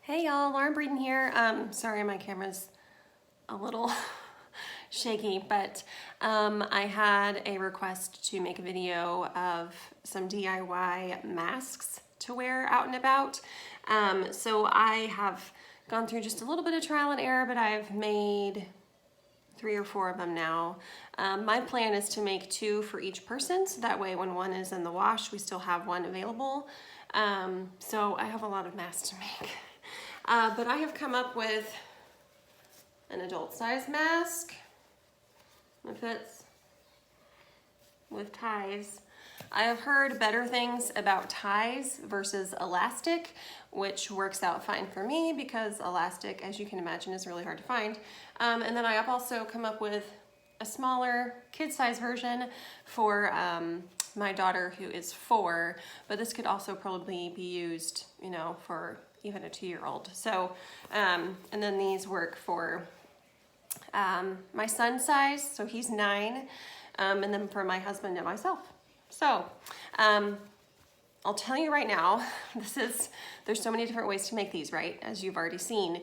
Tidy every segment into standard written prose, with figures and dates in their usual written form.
Hey y'all, Lauren Breeden here. Sorry my camera's a little shaky, but I had a request to make a video of some DIY masks to wear out and about. So I have gone through just a little bit of trial and error, but I've made 3 or 4 of them now. My plan is to make 2 for each person, so that way when one is in the wash, we still have one available. So I have a lot of masks to make. But I have come up with an adult size mask that fits with ties. I have heard better things about ties versus elastic, which works out fine for me because elastic, as you can imagine, is really hard to find. And then I have also come up with a smaller kid-size version for my daughter who is 4, but this could also probably be used, you know, for even a 2-year-old. So, and then these work for my son's size, so he's 9, and then for my husband and myself. So, I'll tell you right now, there's so many different ways to make these, right? As you've already seen,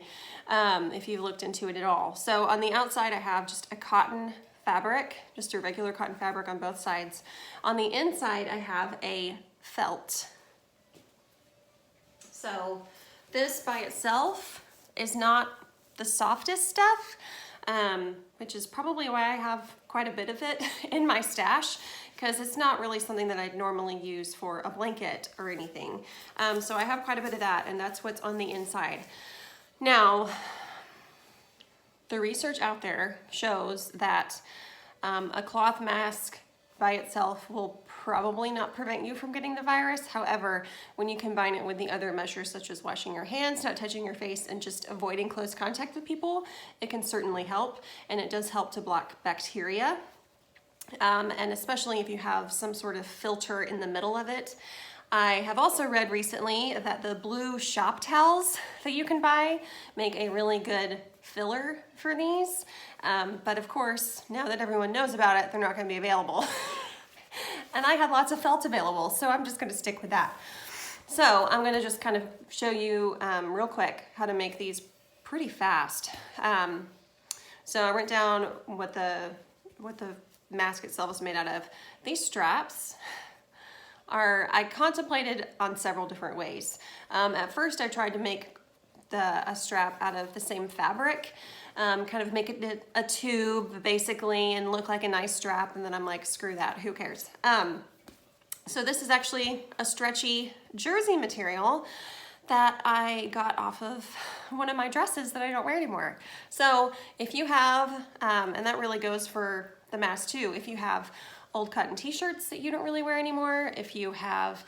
if you've looked into it at all. So on the outside, I have just a cotton fabric, just a regular cotton fabric on both sides. On the inside, I have a felt. So this by itself is not the softest stuff, which is probably why I have quite a bit of it in my stash, because it's not really something that I'd normally use for a blanket or anything. So I have quite a bit of that, and that's what's on the inside. Now, the research out there shows that a cloth mask by itself will probably not prevent you from getting the virus. However, when you combine it with the other measures such as washing your hands, not touching your face, and just avoiding close contact with people, it can certainly help, and it does help to block bacteria. And especially if you have some sort of filter in the middle of it. I have also read recently that the blue shop towels that you can buy make a really good filler for these. But of course, now that everyone knows about it, they're not going to be available. And I had lots of felt available, so I'm just going to stick with that. So I'm going to just kind of show you real quick how to make these pretty fast. So I went down what the mask itself is made out of. These straps I contemplated on several different ways. At first I tried to make a strap out of the same fabric, kind of make it a tube basically and look like a nice strap, and then I'm like, screw that, who cares? So this is actually a stretchy jersey material that I got off of one of my dresses that I don't wear anymore. So if you have, and that really goes for the mask too, if you have old cotton t-shirts that you don't really wear anymore, if you have,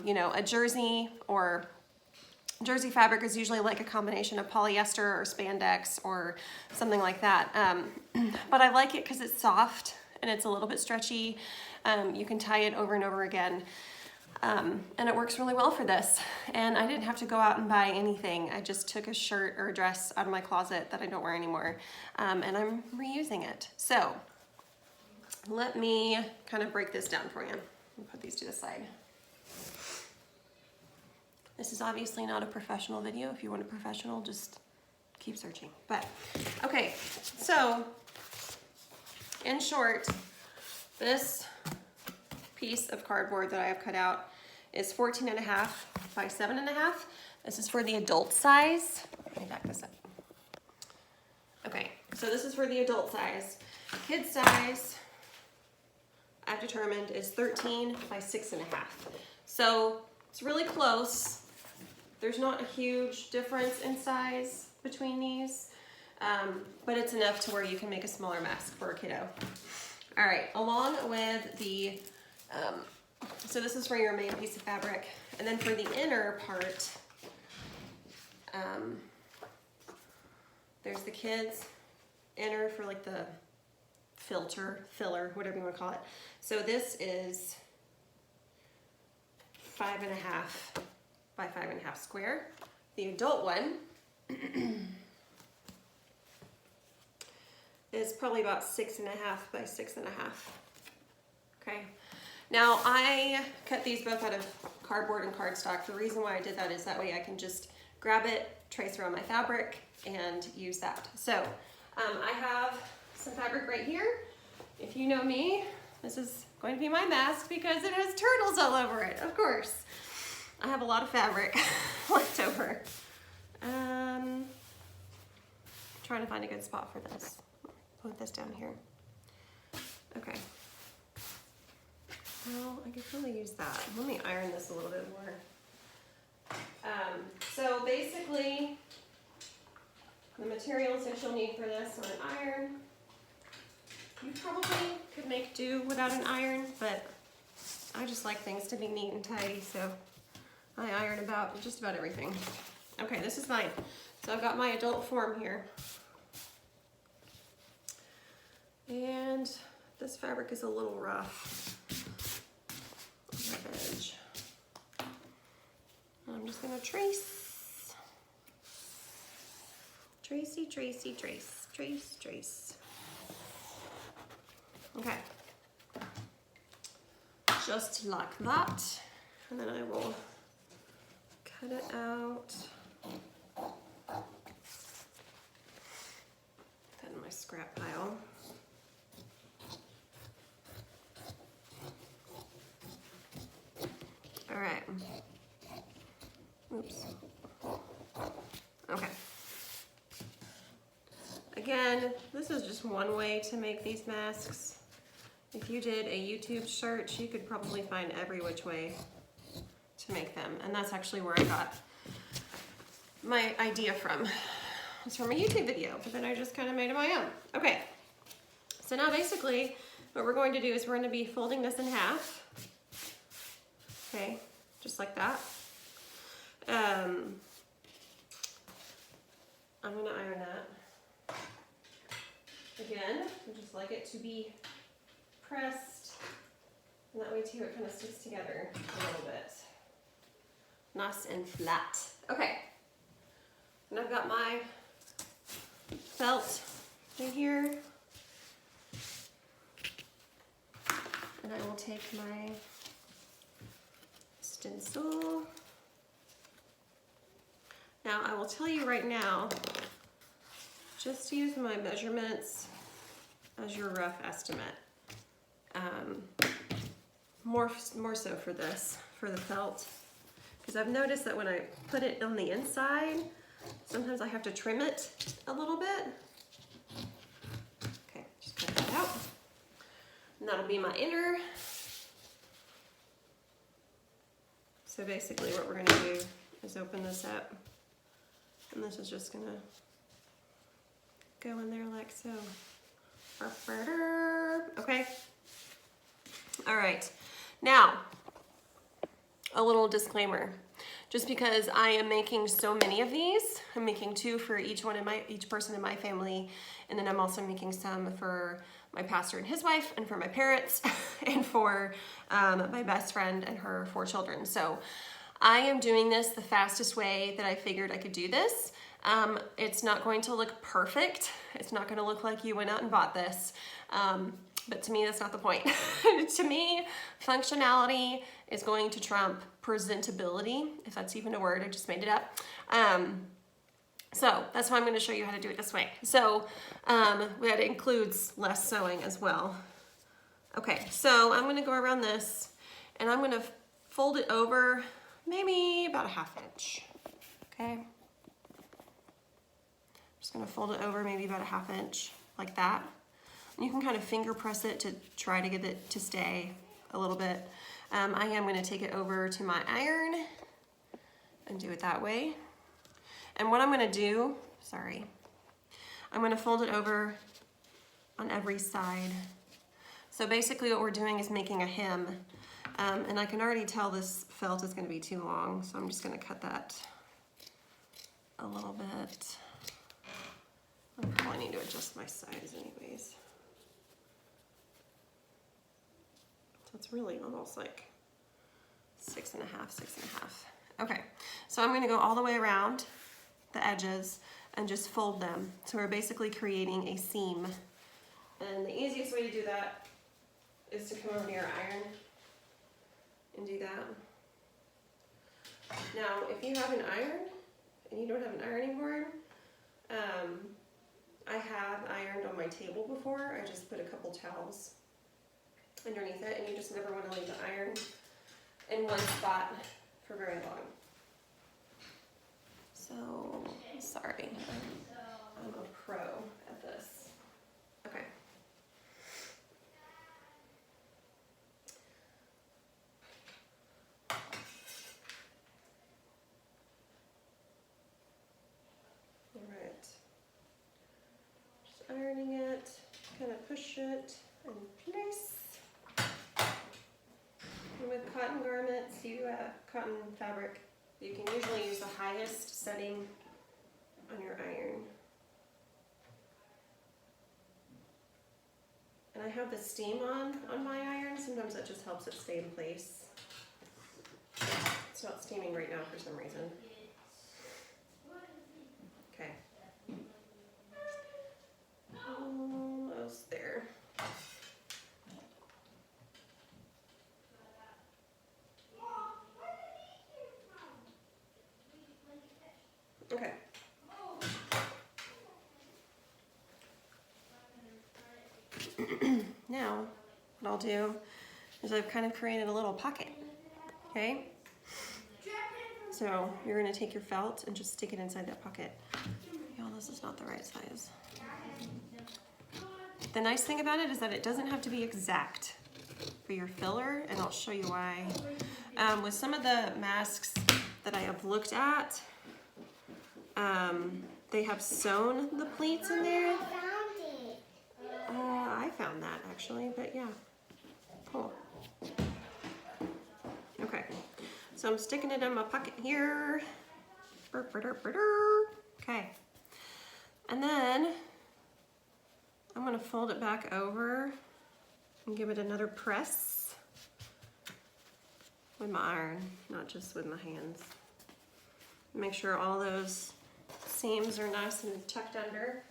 you know, a jersey, or jersey fabric is usually like a combination of polyester or spandex or something like that. But I like it because it's soft and it's a little bit stretchy. You can tie it over and over again. And it works really well for this. And I didn't have to go out and buy anything. I just took a shirt or a dress out of my closet that I don't wear anymore. And I'm reusing it. So let me kind of break this down for you. I'll put these to the side. This is obviously not a professional video. If you want a professional, just keep searching. But, okay, so in short, this piece of cardboard that I have cut out is 14.5 by 7.5. This is for the adult size. Let me back this up. Okay, so this is for the adult size. Kid size, I've determined, is 13 by 6.5. So it's really close. There's not a huge difference in size between these, but it's enough to where you can make a smaller mask for a kiddo. All right, along with the, so this is for your main piece of fabric, and then for the inner part, there's the kids' inner for like the filler, whatever you want to call it. So this is 5.5 by 5.5 square. The adult one is probably about 6.5 by 6.5. Okay. Now I cut these both out of cardboard and cardstock. The reason why I did that is that way I can just grab it, trace around my fabric, and use that. So I have some fabric right here. If you know me, this is going to be my mask because it has turtles all over it, of course. I have a lot of fabric left over. Trying to find a good spot for this. Put this down here. Okay. Well, I could probably use that. Let me iron this a little bit more. So basically, the materials that you'll need for this are an iron. You probably could make do without an iron, but I just like things to be neat and tidy, so I iron about just about everything. Okay, this is mine. So I've got my adult form here. And this fabric is a little rough on the edge. I'm just gonna trace. Tracey, tracey, trace, trace, trace. Okay. Just like that. And then I will cut it out. Put that in my scrap pile. All right. Oops. Okay. Again, this is just one way to make these masks. If you did a YouTube search, you could probably find every which way to make them. And that's actually where I got my idea from. It's from a YouTube video, but then I just kind of made it my own. Okay. So now basically what we're going to do is we're going to be folding this in half. Okay, just like that. I'm going to iron that. Again, I just like it to be pressed, and that way too it kind of sticks together a little bit. Nice and flat. Okay, and I've got my felt in here. And I will take my stencil. Now I will tell you right now, just use my measurements as your rough estimate. More so for this, for the felt, because I've noticed that when I put it on the inside, sometimes I have to trim it a little bit. Okay, just cut that out. And that'll be my inner. So basically what we're going to do is open this up, and this is just going to go in there like so. Okay. All right. Now, a little disclaimer. Just because I am making so many of these, I'm making 2 for each person in my family, and then I'm also making some for my pastor and his wife, and for my parents, and for my best friend and her 4 children. So I am doing this the fastest way that I figured I could do this. It's not going to look perfect. It's not going to look like you went out and bought this. But to me, that's not the point. To me, functionality is going to trump presentability, if that's even a word. I just made it up. So that's why I'm going to show you how to do it this way. So that includes less sewing as well. Okay, so I'm going to go around this, and I'm going to fold it over maybe about a 1/2 inch. Okay. Just going to fold it over maybe about a 1/2 inch like that. And you can kind of finger press it to try to get it to stay a little bit. I am going to take it over to my iron and do it that way. And what I'm going to do, I'm going to fold it over on every side. So basically what we're doing is making a hem. And I can already tell this felt is going to be too long, so I'm just going to cut that a little bit. I probably need to adjust my size anyways. So it's really almost like 6 1/2, 6 1/2. Okay, so I'm going to go all the way around the edges and just fold them. So we're basically creating a seam. And the easiest way to do that is to come over to your iron and do that. Now, if you have an iron table before, I just put a couple towels underneath it, and you just never want to leave the iron in one spot for very long. So, sorry, I'm a pro at this. Okay. Alright. Just ironing it, kind of push it in place. And with cotton garments, cotton fabric, you can usually use the highest setting on your iron. And I have the steam on my iron. Sometimes that just helps it stay in place. It's not steaming right now for some reason. Okay. Almost there. Okay. Now, what I'll do is I've kind of created a little pocket, okay? So you're gonna take your felt and just stick it inside that pocket. Y'all, this is not the right size. The nice thing about it is that it doesn't have to be exact for your filler, and I'll show you why. With some of the masks that I have looked at, they have sewn the pleats in there. I found that actually, but yeah, cool. Okay, so I'm sticking it in my pocket here. Okay, and then I'm gonna fold it back over and give it another press with my iron, not just with my hands. Make sure all those seams are nice and tucked under.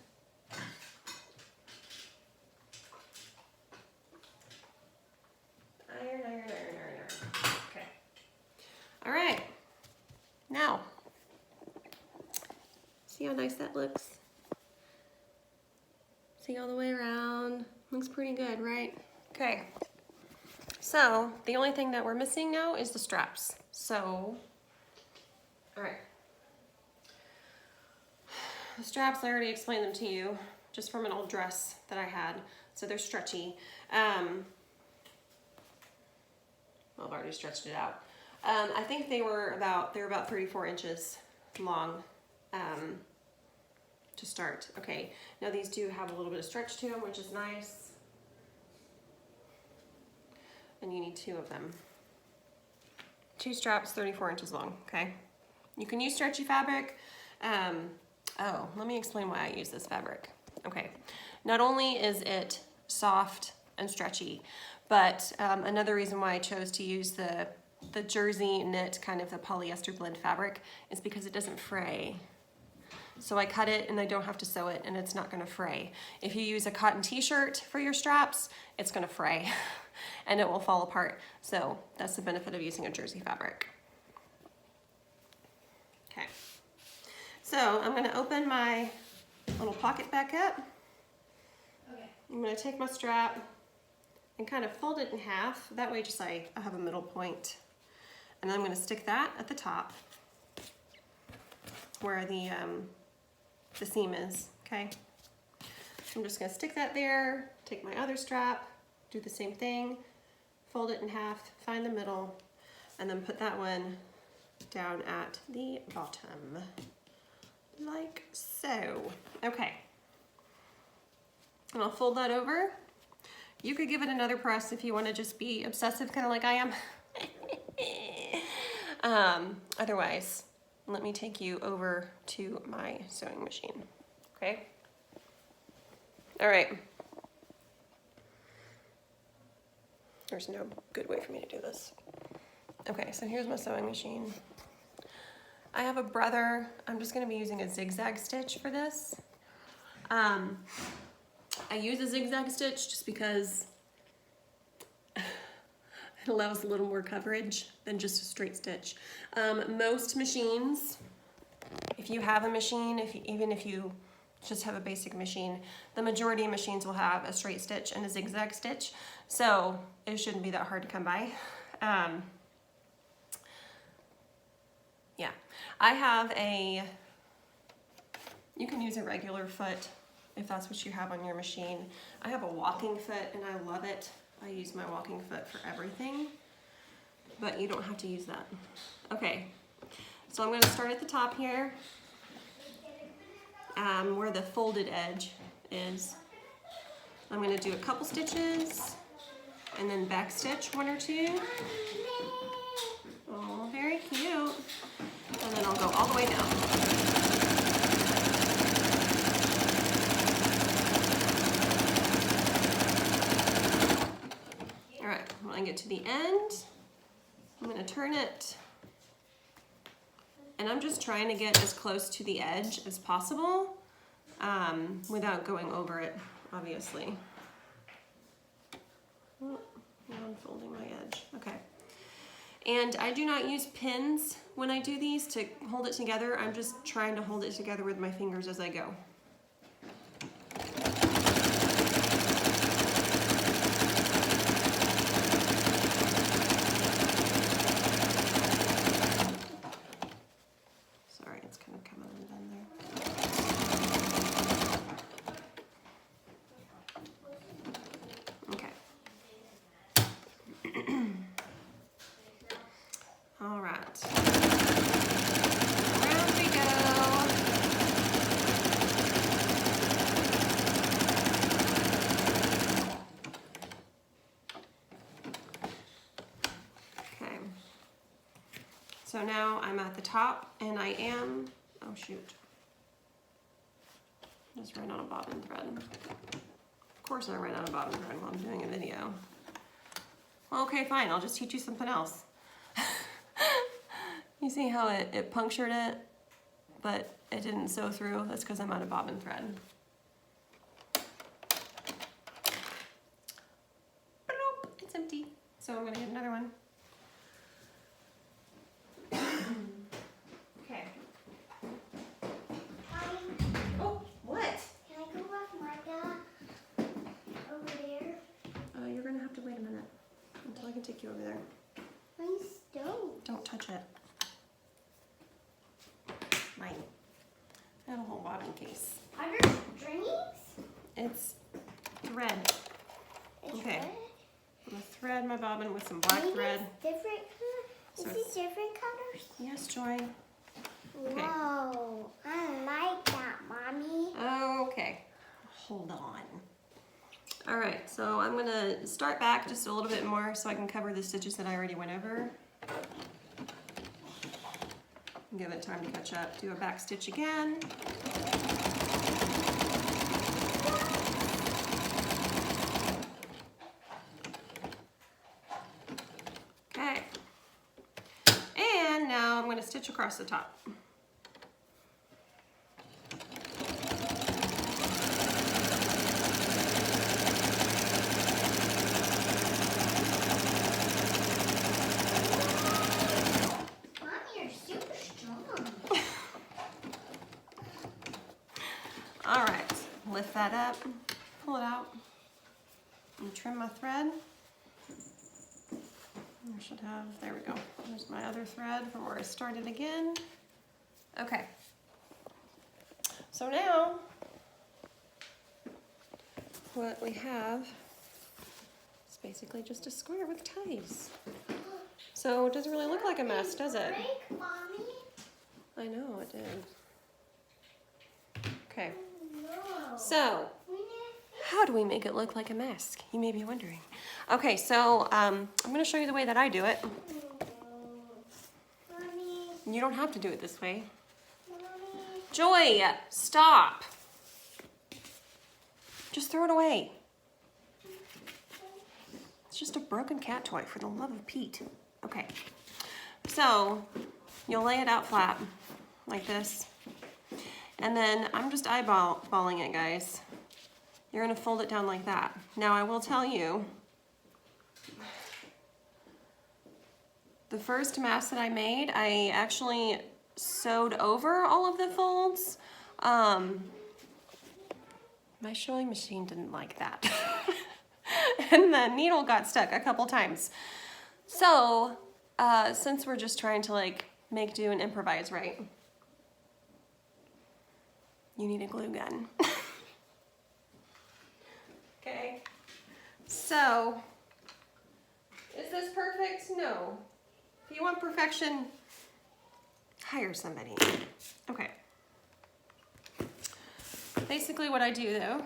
Iron, iron, iron, iron, iron. Okay. All right. Now, see how nice that looks? See all the way around? Looks pretty good, right? Okay. So, the only thing that we're missing now is the straps. So, all right. The straps, I already explained them to you, just from an old dress that I had. So they're stretchy. Well, I've already stretched it out. I think they're about 34 inches long to start. Okay, now these do have a little bit of stretch to them, which is nice. And you need 2 of them. 2 straps, 34 inches long, okay? You can use stretchy fabric. Oh, let me explain why I use this fabric. Okay, not only is it soft and stretchy, but another reason why I chose to use the jersey knit, kind of the polyester blend fabric, is because it doesn't fray. So I cut it and I don't have to sew it, and it's not gonna fray. If you use a cotton t-shirt for your straps, it's gonna fray and it will fall apart. So that's the benefit of using a jersey fabric. Okay, so I'm gonna open my little pocket back up. Okay. I'm gonna take my strap and kind of fold it in half. That way just I have a middle point. And then I'm gonna stick that at the top where the seam is, okay? I'm just gonna stick that there, take my other strap, do the same thing, fold it in half, find the middle, and then put that one down at the bottom, like so. Okay, and I'll fold that over. You could give it another press if you want to just be obsessive, kind of like I am. Otherwise, let me take you over to my sewing machine, okay? All right. There's no good way for me to do this. Okay, so here's my sewing machine. I have a brother. I'm just gonna be using a zigzag stitch for this. I use a zigzag stitch just because it allows a little more coverage than just a straight stitch. Most machines, if you have a machine, even if you just have a basic machine. The majority of machines will have a straight stitch and a zigzag stitch, so it shouldn't be that hard to come by. Yeah, I have you can use a regular foot if that's what you have on your machine. I have a walking foot and I love it. I use my walking foot for everything, but you don't have to use that. Okay, so I'm gonna start at the top here, where the folded edge is. I'm gonna do a couple stitches and then back stitch 1 or 2. Oh, very cute. And then I'll go all the way down. All right, when I get to the end, I'm gonna turn it, and I'm just trying to get as close to the edge as possible without going over it, obviously. Oh, now I'm folding my edge, okay. And I do not use pins when I do these to hold it together. I'm just trying to hold it together with my fingers as I go. Sorry, it's kind of coming undone there. Okay. All right. Around we go. Okay. So now I'm at the top and I am, oh shoot. Just ran out of bobbin thread. Of course I ran out of bobbin thread while I'm doing a video. Well, okay, fine, I'll just teach you something else. You see how it punctured it, but it didn't sew through? That's because I'm out of bobbin thread. Nope, it's empty. So I'm gonna get another one. Okay. Oh, what? Can I go with Martha over there? You're gonna have to wait a minute until I can take you over there. Please don't. Don't touch it. Mine. I have a whole bobbin case. Are there strings? It's thread. It's Okay. red? I'm gonna thread my bobbin with some black Maybe thread. it's different. So Is it different colors? Yes, Joy. Okay. Whoa, I like that, Mommy. Okay. Hold on. All right, so I'm gonna start back just a little bit more so I can cover the stitches that I already went over. Give it time to catch up. Do a back stitch again. Okay. And now I'm going to stitch across the top. All right, lift that up, pull it out, and trim my thread. I should have, there we go. There's my other thread from where I started again. Okay. So now, what we have is basically just a square with ties. So it doesn't really look like a mess, does it? Break, Mommy. I know, it did. Okay. No. So, how do we make it look like a mask? You may be wondering. Okay, so I'm going to show you the way that I do it. Mommy. You don't have to do it this way. Mommy. Joy, stop. Just throw it away. It's just a broken cat toy, for the love of Pete. Okay, so you'll lay it out flat like this. And then I'm just eyeballing it, guys. You're gonna fold it down like that. Now I will tell you, the first mask that I made, I actually sewed over all of the folds My sewing machine didn't like that. And the needle got stuck a couple times. So, since we're just trying to like make do and improvise, right? You need a glue gun. Okay. So, is this perfect? No. If you want perfection, hire somebody. Okay. Basically what I do though,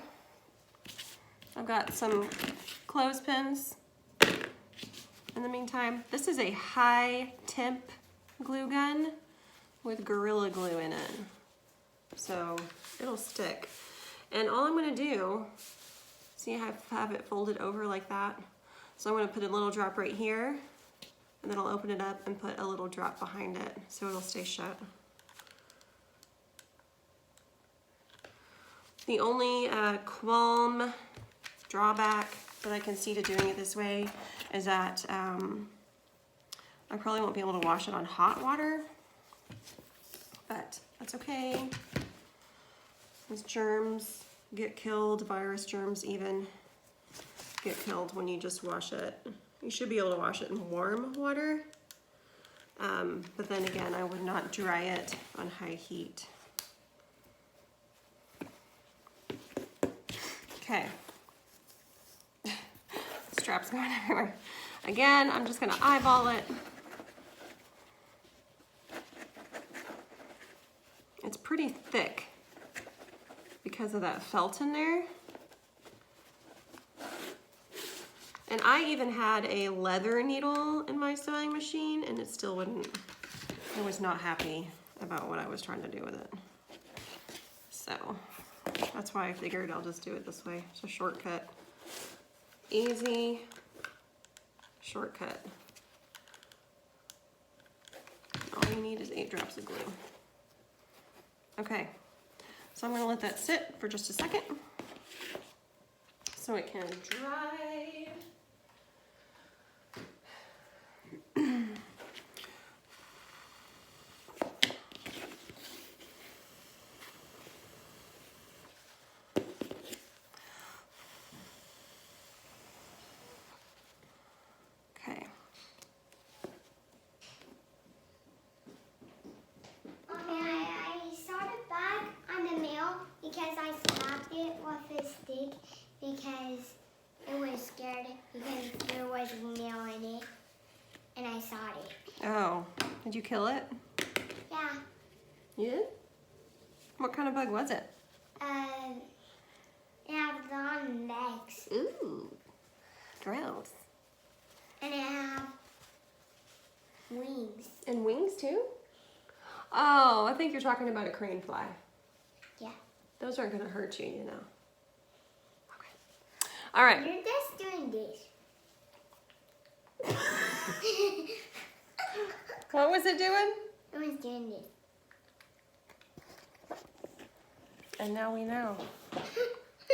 I've got some clothespins. In the meantime, this is a high temp glue gun with Gorilla Glue in it. So it'll stick. And all I'm gonna do, see I have it folded over like that. So I'm gonna put a little drop right here, and then I'll open it up and put a little drop behind it so it'll stay shut. The only qualm drawback that I can see to doing it this way is that I probably won't be able to wash it on hot water, but that's okay. Those germs get killed, virus germs even get killed when you just wash it. You should be able to wash it in warm water, but then again, I would not dry it on high heat. Okay. Strap's going everywhere. Again, I'm just gonna eyeball it. It's pretty thick because of that felt in there. And I even had a leather needle in my sewing machine and it still wouldn't, I was not happy about what I was trying to do with it. So that's why I figured I'll just do it this way. It's a shortcut. Easy shortcut. All you need is 8 drops of glue. Okay, so I'm gonna let that sit for just a second so it can dry. Okay. I saw the bag on the mail because I slapped it with a stick because it was scared because there was mail in it and I saw it. Oh, did you kill it? Yeah. You did? What kind of bug was it? It had long legs. Ooh, gross. And it had wings. And wings too? Oh, I think you're talking about a crane fly. Yeah. Those aren't gonna hurt you, you know. Okay. All right. You're just doing this. What was it doing? It was doing this. And now we know.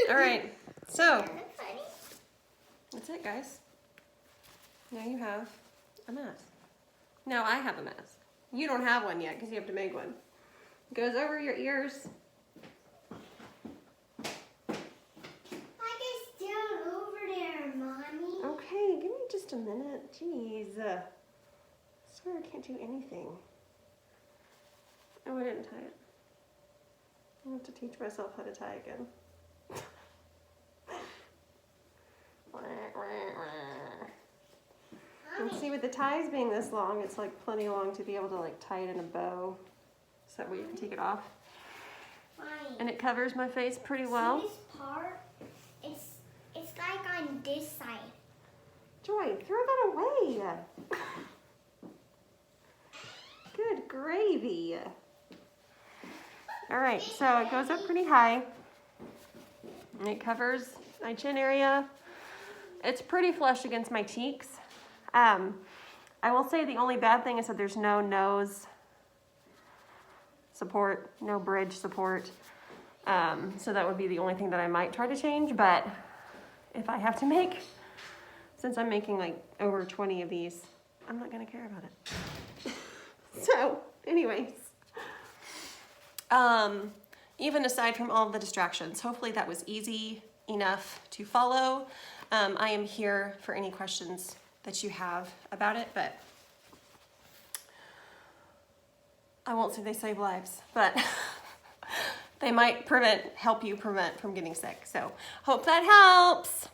All right, so Isn't that funny? that's it, guys. Now you have a mask. Now I have a mask. You don't have one yet because you have to make one. It goes over your ears. I can still over there, Mommy. Okay, give me just a minute. Jeez. I swear I can't do anything. Oh, I didn't tie it. I have to teach myself how to tie again. And see, with the ties being this long, it's like plenty long to be able to like tie it in a bow, so that way you can take it off. Mommy. And it covers my face pretty well. See this part? It's like on this side. Joy, throw that away. Good gravy. All right, so it goes up pretty high. And it covers my chin area. It's pretty flush against my cheeks. I will say the only bad thing is that there's no nose support, no bridge support. So that would be the only thing that I might try to change, but if I have to make, since I'm making like over 20 of these, I'm not gonna care about it. So anyways, even aside from all of the distractions, hopefully that was easy enough to follow. I am here for any questions that you have about it, but I won't say they save lives, but they might help you prevent from getting sick. So hope that helps.